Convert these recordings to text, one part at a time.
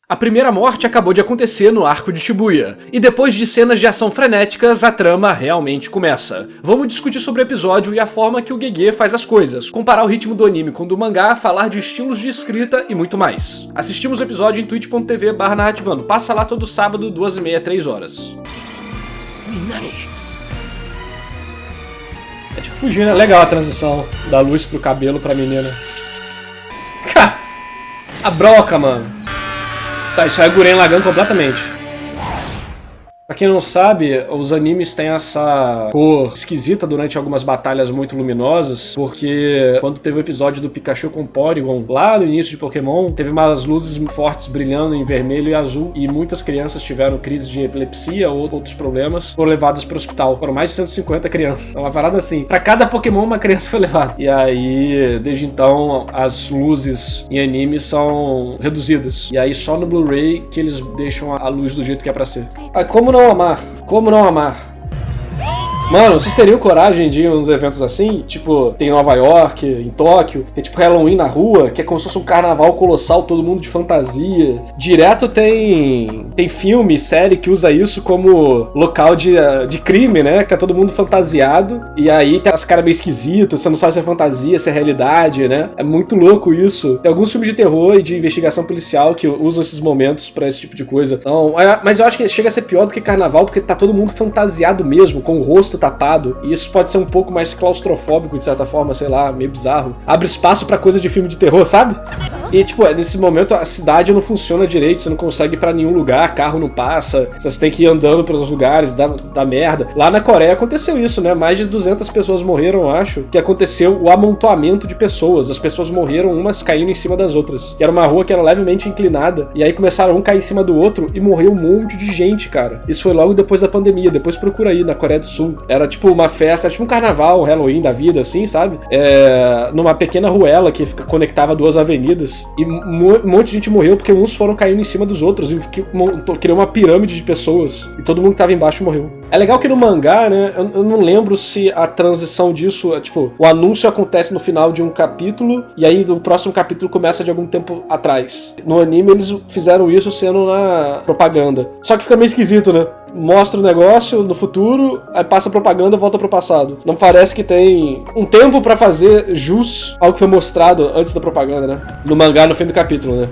A primeira morte acabou de acontecer no arco de Shibuya, e depois de cenas de ação frenéticas, a trama realmente começa. Vamos discutir sobre o episódio e a forma que o GG faz as coisas, comparar o ritmo do anime com o do mangá, falar de estilos de escrita e muito mais. Assistimos o episódio em twitch.tv/narrativando, passa lá todo sábado, 2h30, 3 horas. É tipo fugir, né? Legal a transição da luz pro cabelo pra menina. Cara, a broca, mano. Tá, isso é Gurren Lagann completamente. Pra quem não sabe, os animes têm essa cor esquisita durante algumas batalhas muito luminosas, porque quando teve o episódio do Pikachu com Porygon, lá no início de Pokémon, teve umas luzes fortes brilhando em vermelho e azul, e muitas crianças tiveram crise de epilepsia ou outros problemas, foram levadas para o hospital. Foram mais de 150 crianças. É uma parada assim. Pra cada Pokémon, uma criança foi levada. E aí, desde então, as luzes em animes são reduzidas. E aí, só no Blu-ray que eles deixam a luz do jeito que é pra ser. Como não amar? Como não amar? Mano, vocês teriam coragem de ir uns eventos assim? Tipo, tem em Nova York, em Tóquio, tem tipo Halloween na rua, que é como se fosse um carnaval colossal, todo mundo de fantasia. Direto tem filme, série que usa isso como local de crime, né? Que é todo mundo fantasiado, e aí tem as caras meio esquisitos, você não sabe se é fantasia, se é realidade, né? É muito louco isso. Tem alguns filmes de terror e de investigação policial que usam esses momentos pra esse tipo de coisa. Então, mas eu acho que chega a ser pior do que carnaval, porque tá todo mundo fantasiado mesmo, com o rosto tapado, e isso pode ser um pouco mais claustrofóbico, de certa forma, sei lá, meio bizarro. Abre espaço pra coisa de filme de terror, sabe? E, tipo, nesse momento a cidade não funciona direito, você não consegue ir pra nenhum lugar, carro não passa, você tem que ir andando pelos lugares, dá merda. Lá na Coreia aconteceu isso, né? Mais de 200 pessoas morreram, eu acho, que aconteceu o amontoamento de pessoas. As pessoas morreram umas caindo em cima das outras. Que era uma rua que era levemente inclinada, e aí começaram um cair em cima do outro e morreu um monte de gente, cara. Isso foi logo depois da pandemia, depois procura aí, na Coreia do Sul. Era tipo uma festa, era tipo um carnaval, um Halloween da vida, assim, sabe? Numa pequena ruela que conectava duas avenidas. E um monte de gente morreu porque uns foram caindo em cima dos outros e criou uma pirâmide de pessoas. E todo mundo que tava embaixo morreu. É legal que no mangá, né, eu não lembro se a transição disso, tipo, o anúncio acontece no final de um capítulo e aí o próximo capítulo começa de algum tempo atrás. No anime eles fizeram isso sendo na propaganda. Só que fica meio esquisito, né? Mostra o negócio no futuro, aí passa a propaganda, volta pro passado. Não parece que tem um tempo pra fazer jus ao que foi mostrado antes da propaganda, né? No mangá, no fim do capítulo, né?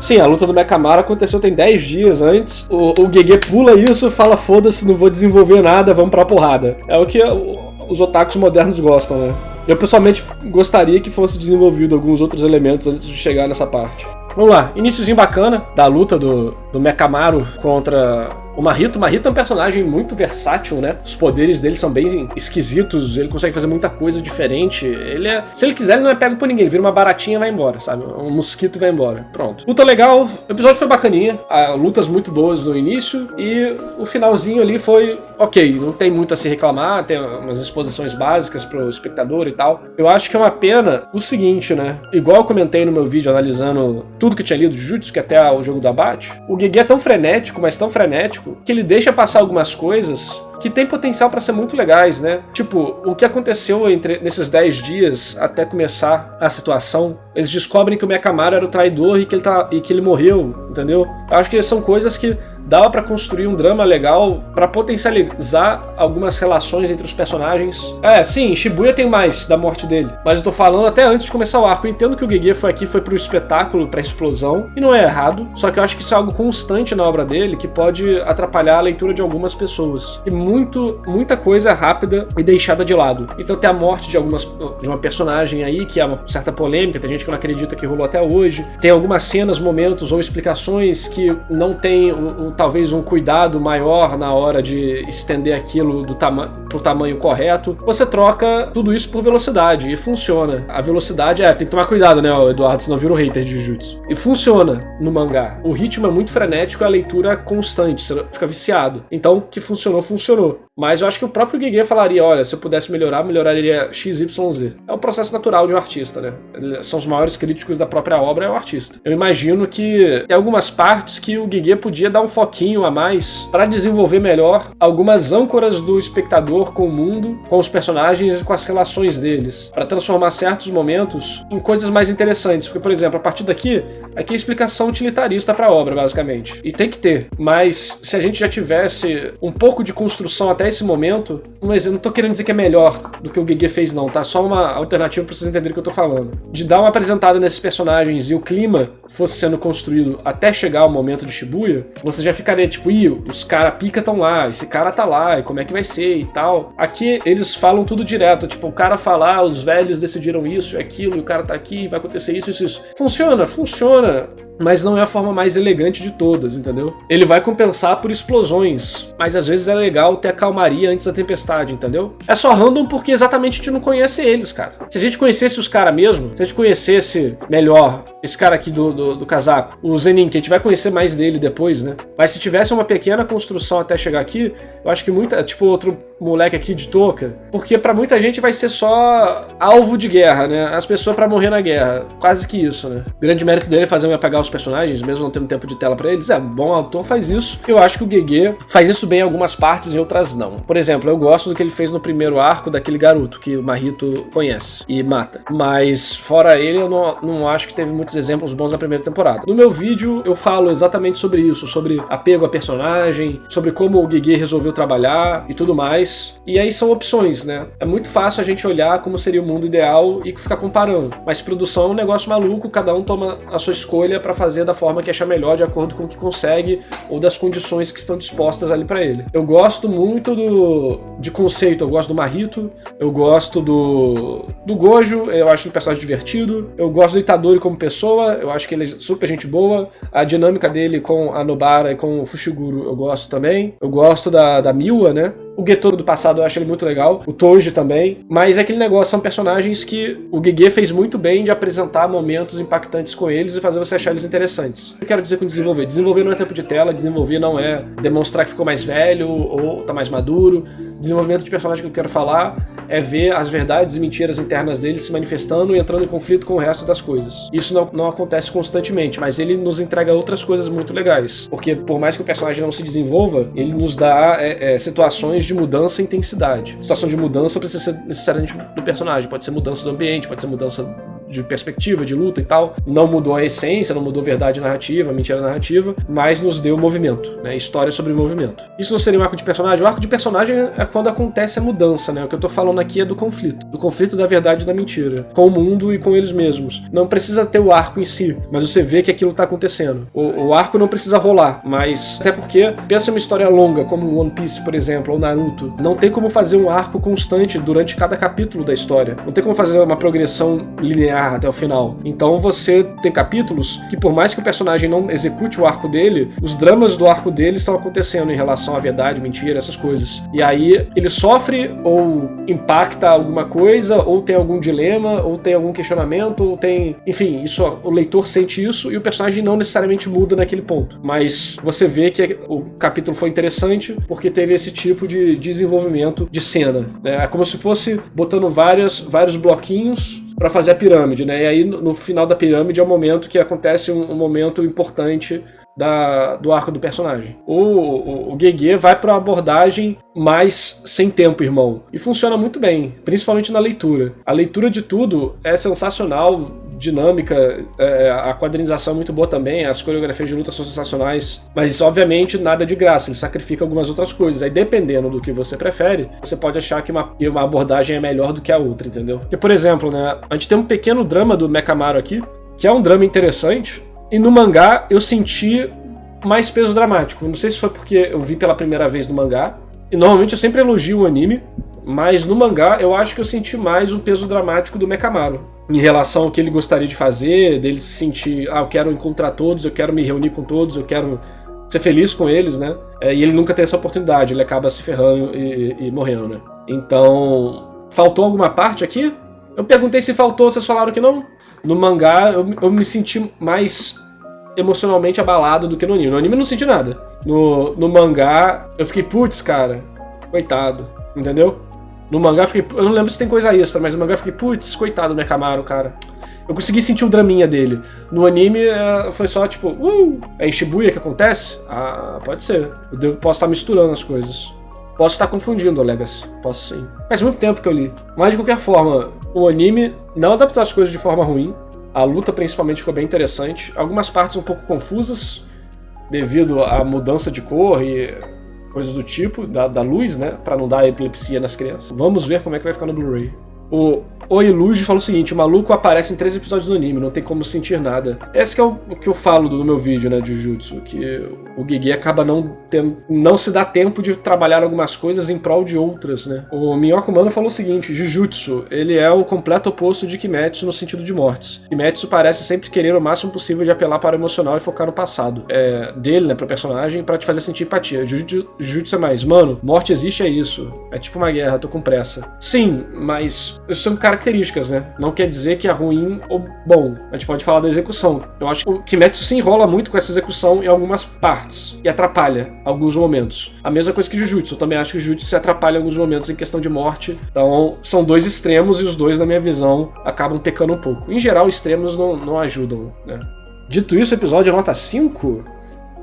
Sim, a luta do Mekamaru aconteceu tem 10 dias antes. O GG pula isso, fala foda-se, não vou desenvolver nada, vamos pra porrada. É o que os otakus modernos gostam, né? Eu pessoalmente gostaria que fosse desenvolvido alguns outros elementos antes de chegar nessa parte. Vamos lá, iniciozinho bacana da luta do Mekamaru contra o Mahito. O Mahito é um personagem muito versátil, né? Os poderes dele são bem esquisitos, ele consegue fazer muita coisa diferente. Se ele quiser, ele não é pego por ninguém, ele vira uma baratinha e vai embora, sabe? Um mosquito e vai embora. Pronto. Luta legal, o episódio foi bacaninha, lutas muito boas no início, e o finalzinho ali foi ok, não tem muito a se reclamar, tem umas exposições básicas pro espectador e tal. Eu acho que é uma pena o seguinte, né? Igual eu comentei no meu vídeo analisando tudo que eu tinha lido de Jujutsu, que até o jogo do abate, o GG é tão frenético, mas tão frenético, que ele deixa passar algumas coisas que tem potencial pra ser muito legais, né? Tipo, o que aconteceu nesses 10 dias até começar a situação, eles descobrem que o Mekamaru era o traidor e que ele morreu, entendeu? Eu acho que são coisas que dava pra construir um drama legal pra potencializar algumas relações entre os personagens. Sim, Shibuya tem mais da morte dele, mas eu tô falando até antes de começar o arco. Eu entendo que o GG foi pro espetáculo, pra explosão, e não é errado, só que eu acho que isso é algo constante na obra dele que pode atrapalhar a leitura de algumas pessoas. E muita coisa rápida e deixada de lado. Então tem a morte de uma personagem aí, que é uma certa polêmica, tem gente que não acredita que rolou até hoje. Tem algumas cenas, momentos ou explicações que não tem talvez um cuidado maior na hora de estender aquilo pro tamanho correto. Você troca tudo isso por velocidade e funciona. A velocidade tem que tomar cuidado, né, Eduardo, senão vira um hater de Jujutsu. E funciona no mangá. O ritmo é muito frenético, a leitura é constante, você fica viciado. Então, o que funcionou. Mas eu acho que o próprio GG falaria, olha, se eu pudesse melhoraria XYZ. É um processo natural de um artista, né? São os maiores críticos da própria obra, é o artista. Eu imagino que tem algumas partes que o GG podia dar um foco foquinho a mais para desenvolver melhor algumas âncoras do espectador com o mundo, com os personagens e com as relações deles, para transformar certos momentos em coisas mais interessantes. Porque, por exemplo, a partir daqui é explicação utilitarista para a obra, basicamente. E tem que ter. Mas se a gente já tivesse um pouco de construção até esse momento, mas eu não tô querendo dizer que é melhor do que o Gege fez, não, tá? Só uma alternativa para vocês entenderem o que eu tô falando. De dar uma apresentada nesses personagens e o clima fosse sendo construído até chegar ao momento de Shibuya, você já ficaria tipo, ih, os cara pica tão lá, esse cara tá lá, e como é que vai ser e tal. Aqui eles falam tudo direto, tipo, o cara fala, os velhos decidiram isso e aquilo, e o cara tá aqui, vai acontecer isso, isso, isso. Funciona, mas não é a forma mais elegante de todas, entendeu? Ele vai compensar por explosões, mas às vezes é legal ter a calmaria antes da tempestade, entendeu? É só random porque exatamente a gente não conhece eles, cara. Se a gente conhecesse os caras mesmo, se a gente conhecesse melhor esse cara aqui do casaco, o Zenin, que a gente vai conhecer mais dele depois, né? Mas se tivesse uma pequena construção até chegar aqui, eu acho que muita, tipo outro moleque aqui de touca, porque pra muita gente vai ser só alvo de guerra, né? As pessoas pra morrer na guerra, quase que isso, né? O grande mérito dele é fazer eu apagar os personagens, mesmo não tendo tempo de tela pra eles. Bom autor faz isso. Eu acho que o Gege faz isso bem em algumas partes e em outras não. Por exemplo, eu gosto do que ele fez no primeiro arco daquele garoto que o Mahito conhece e mata. Mas fora ele, eu não acho que teve muitos exemplos bons na primeira temporada. No meu vídeo, eu falo exatamente sobre isso, sobre apego a personagem, sobre como o Gege resolveu trabalhar e tudo mais. E aí são opções, né? É muito fácil a gente olhar como seria o mundo ideal e ficar comparando. Mas produção é um negócio maluco, cada um toma a sua escolha pra fazer da forma que achar melhor, de acordo com o que consegue ou das condições que estão dispostas ali pra ele. Eu gosto muito de conceito, eu gosto do Mahito, eu gosto do Gojo, eu acho ele um personagem divertido, eu gosto do Itadori como pessoa, eu acho que ele é super gente boa, a dinâmica dele com a Nobara e com o Fushiguro eu gosto também, eu gosto da Miwa, né? O Geto do passado eu acho ele muito legal, o Toji também, mas é aquele negócio, são personagens que o Gege fez muito bem de apresentar momentos impactantes com eles e fazer você achar eles interessantes. Eu quero dizer com desenvolver. Desenvolver não é tempo de tela, desenvolver não é demonstrar que ficou mais velho ou tá mais maduro. Desenvolvimento de personagem que eu quero falar é ver as verdades e mentiras internas deles se manifestando e entrando em conflito com o resto das coisas. Isso não acontece constantemente, mas ele nos entrega outras coisas muito legais, porque por mais que o personagem não se desenvolva, ele nos dá situações de mudança e intensidade. Situação de mudança precisa ser necessariamente do personagem, pode ser mudança do ambiente, pode ser mudança de perspectiva, de luta e tal. Não mudou a essência, não mudou a verdade narrativa, a mentira narrativa, mas nos deu movimento, né? História sobre movimento. Isso não seria um arco de personagem? O arco de personagem é quando acontece a mudança, né? O que eu tô falando aqui é do conflito da verdade e da mentira, com o mundo e com eles mesmos. Não precisa ter o arco em si, mas você vê que aquilo tá acontecendo. O arco não precisa rolar, mas até porque, pensa em uma história longa, como One Piece, por exemplo, ou Naruto, não tem como fazer um arco constante durante cada capítulo da história. Não tem como fazer uma progressão linear até o final. Então você tem capítulos que, por mais que o personagem não execute o arco dele, os dramas do arco dele estão acontecendo em relação à verdade, mentira, essas coisas. E aí ele sofre ou impacta alguma coisa, ou tem algum dilema, ou tem algum questionamento, ou tem... Enfim, isso, o leitor sente isso e o personagem não necessariamente muda naquele ponto. Mas você vê que o capítulo foi interessante porque teve esse tipo de desenvolvimento de cena, né? É como se fosse botando vários bloquinhos para fazer a pirâmide, né? E aí no final da pirâmide é o momento que acontece um momento importante do arco do personagem. O Gege vai para uma abordagem mais sem tempo, irmão. E funciona muito bem, principalmente na leitura. A leitura de tudo é sensacional, dinâmica, a quadrinização é muito boa também, as coreografias de luta são sensacionais, mas obviamente nada de graça, ele sacrifica algumas outras coisas. Aí dependendo do que você prefere, você pode achar que uma abordagem é melhor do que a outra, entendeu? Porque, por exemplo, né, a gente tem um pequeno drama do Mekamaru aqui, que é um drama interessante, e no mangá eu senti mais peso dramático. Não sei se foi porque eu vi pela primeira vez no mangá, e normalmente eu sempre elogio o anime, mas no mangá eu acho que eu senti mais o peso dramático do Mekamaru, em relação ao que ele gostaria de fazer, dele se sentir, eu quero encontrar todos, eu quero me reunir com todos, eu quero ser feliz com eles, né? E ele nunca tem essa oportunidade, ele acaba se ferrando e morrendo, né? Então, faltou alguma parte aqui? Eu perguntei se faltou, vocês falaram que não? No mangá, eu me senti mais emocionalmente abalado do que no anime. No anime eu não senti nada. No mangá, eu fiquei, putz, cara, coitado, entendeu? No mangá eu fiquei... Eu não lembro se tem coisa extra, mas no mangá eu fiquei, putz, coitado do Mekamaru, cara. Eu consegui sentir o draminha dele. No anime foi só tipo, é em Shibuya que acontece? Ah, pode ser. Posso estar misturando as coisas. Posso estar confundindo, Legacy. Posso sim. Faz muito tempo que eu li. Mas de qualquer forma, o anime não adaptou as coisas de forma ruim. A luta principalmente ficou bem interessante. Algumas partes um pouco confusas, devido à mudança de cor e coisas do tipo, da luz, né? Pra não dar epilepsia nas crianças. Vamos ver como é que vai ficar no Blu-ray. O Iluji falou o seguinte: o maluco aparece em 3 episódios do anime, não tem como sentir nada. Esse que é o que eu falo no meu vídeo, né, de Jujutsu, que o Gege acaba não se dá tempo de trabalhar algumas coisas em prol de outras, né. O Minhoca Mano falou o seguinte: Jujutsu, ele é o completo oposto de Kimetsu no sentido de mortes. Kimetsu parece sempre querer o máximo possível de apelar para o emocional e focar no passado dele, né, pro personagem, pra te fazer sentir empatia. Jujutsu é mais, mano, morte existe, é isso. É tipo uma guerra, tô com pressa. Sim, mas isso são características, né? Não quer dizer que é ruim ou bom. A gente pode falar da execução. Eu acho que o Kimetsu se enrola muito com essa execução em algumas partes e atrapalha alguns momentos. A mesma coisa que Jujutsu. Eu também acho que Jujutsu se atrapalha em alguns momentos em questão de morte. Então, são 2 extremos e os 2, na minha visão, acabam pecando um pouco. Em geral, extremos não ajudam, né? Dito isso, o episódio é nota 5?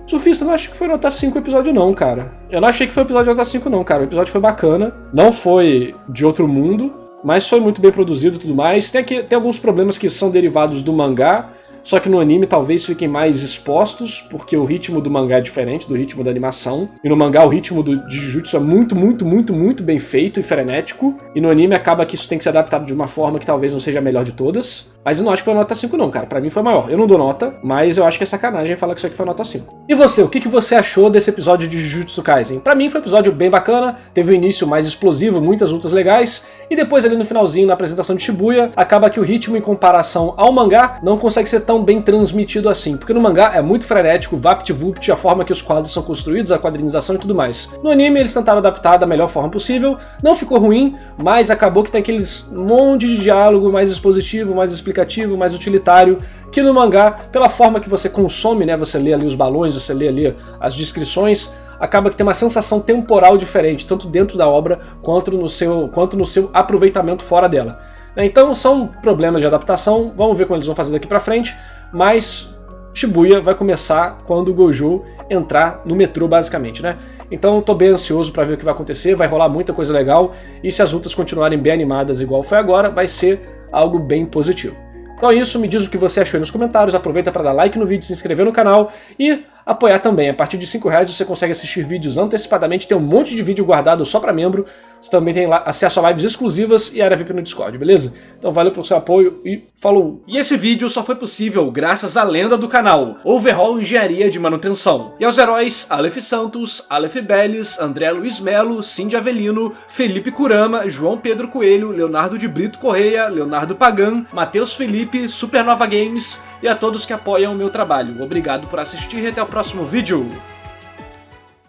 Surfista, não acho que foi nota 5 o episódio não, cara. Eu não achei que foi o episódio nota 5 não, cara. O episódio foi bacana. Não foi de outro mundo, mas foi muito bem produzido e tudo mais. Tem alguns problemas que são derivados do mangá, só que no anime talvez fiquem mais expostos, porque o ritmo do mangá é diferente do ritmo da animação. E no mangá o ritmo de Jujutsu é muito bem feito e frenético. E no anime acaba que isso tem que ser adaptado de uma forma que talvez não seja a melhor de todas. Mas eu não acho que foi nota 5 não, cara. Pra mim foi maior. Eu não dou nota, mas eu acho que é sacanagem falar que isso aqui foi nota 5. E você, o que você achou desse episódio de Jujutsu Kaisen? Pra mim foi um episódio bem bacana, teve um início mais explosivo, muitas lutas legais, e depois ali no finalzinho, na apresentação de Shibuya, acaba que o ritmo em comparação ao mangá não consegue ser tão bem transmitido assim, porque no mangá é muito frenético, vapt-vupt, a forma que os quadros são construídos, a quadrinização e tudo mais. No anime eles tentaram adaptar da melhor forma possível, não ficou ruim, mas acabou que tem aqueles monte de diálogo mais expositivo, mais explicativo, mais utilitário, que no mangá, pela forma que você consome, né, você lê ali os balões, você lê ali as descrições, acaba que tem uma sensação temporal diferente, tanto dentro da obra quanto no seu aproveitamento fora dela. Então são problemas de adaptação, vamos ver como eles vão fazer daqui pra frente, mas Shibuya vai começar quando o Gojo entrar no metrô, basicamente, né? Então eu tô bem ansioso pra ver o que vai acontecer, vai rolar muita coisa legal, e se as lutas continuarem bem animadas igual foi agora, vai ser algo bem positivo. Então é isso, me diz o que você achou aí nos comentários, aproveita para dar like no vídeo, se inscrever no canal e apoiar também. A partir de R$5 você consegue assistir vídeos antecipadamente, tem um monte de vídeo guardado só para membro, você também tem acesso a lives exclusivas e área VIP no Discord, beleza? Então valeu pelo seu apoio e falou! E esse vídeo só foi possível graças à lenda do canal, Overhaul Engenharia de Manutenção, e aos heróis Aleph Santos, Aleph Beles, André Luiz Melo, Cindy Avelino, Felipe Kurama, João Pedro Coelho, Leonardo de Brito Correia, Leonardo Pagan, Matheus Felipe, Supernova Games e a todos que apoiam o meu trabalho. Obrigado por assistir e até o próximo vídeo!